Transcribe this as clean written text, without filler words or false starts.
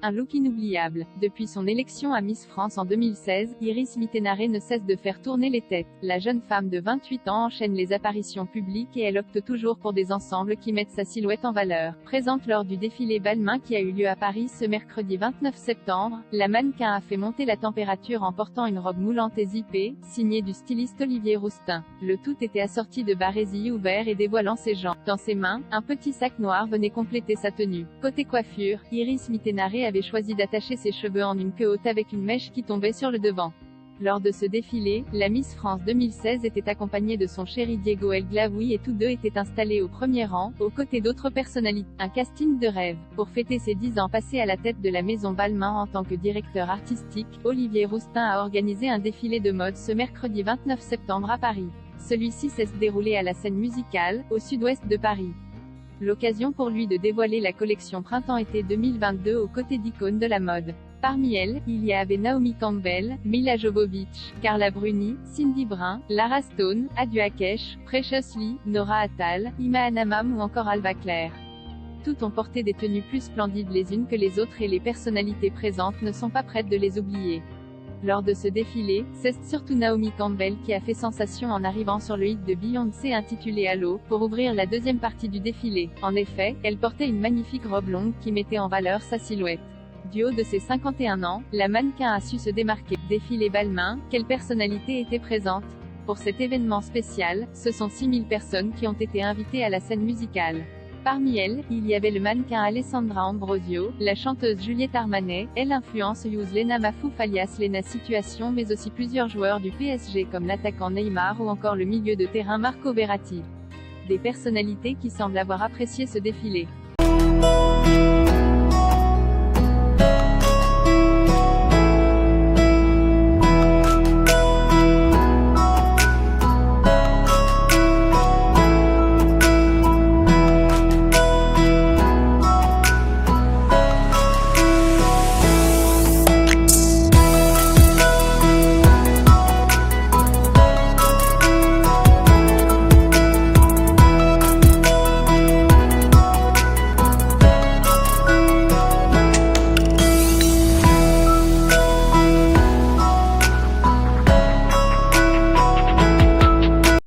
un look inoubliable. Depuis son élection à Miss France en 2016, Iris Mittenare ne cesse de faire tourner les têtes. La jeune femme de 28 ans enchaîne les apparitions publiques et elle opte toujours pour des ensembles qui mettent sa silhouette en valeur. Présente lors du défilé Balmain qui a eu lieu à Paris ce mercredi 29 septembre, la mannequin a fait monter la température en portant une robe moulante et zippée, signée du styliste Olivier Rousteing. Le tout était assorti de barésilles ouverts et dévoilant ses jambes. Dans ses mains, un petit sac noir venait compléter sa tenue. Côté coiffure, Iris Mittenare avait choisi d'attacher ses cheveux en une queue haute avec une mèche qui tombait sur le devant. Lors de ce défilé, la Miss France 2016 était accompagnée de son chéri Diego El Glaoui et tous deux étaient installés au premier rang, aux côtés d'autres personnalités. Un casting de rêve. Pour fêter ses 10 ans passés à la tête de la maison Balmain en tant que directeur artistique, Olivier Rousteing a organisé un défilé de mode ce mercredi 29 septembre à Paris. Celui-ci s'est déroulé à la scène musicale, au sud-ouest de Paris. L'occasion pour lui de dévoiler la collection Printemps-été 2022 aux côtés d'icônes de la mode. Parmi elles, il y avait Naomi Campbell, Milla Jovovich, Carla Bruni, Cindy Brun, Lara Stone, Adu Akesh, Precious Lee, Nora Attal, Ima Hanamam ou encore Alba Claire. Toutes ont porté des tenues plus splendides les unes que les autres et les personnalités présentes ne sont pas prêtes de les oublier. Lors de ce défilé, c'est surtout Naomi Campbell qui a fait sensation en arrivant sur le hit de Beyoncé intitulé Halo, pour ouvrir la deuxième partie du défilé. En effet, elle portait une magnifique robe longue qui mettait en valeur sa silhouette. Du haut de ses 51 ans, la mannequin a su se démarquer. Défilé Balmain, quelle personnalité était présente? Pour cet événement spécial, ce sont 6000 personnes qui ont été invitées à la scène musicale. Parmi elles, il y avait le mannequin Alessandra Ambrosio, la chanteuse Juliette Armanet, elle influenceuse Lena Mafouf alias Lena Situation mais aussi plusieurs joueurs du PSG comme l'attaquant Neymar ou encore le milieu de terrain Marco Verratti. Des personnalités qui semblent avoir apprécié ce défilé.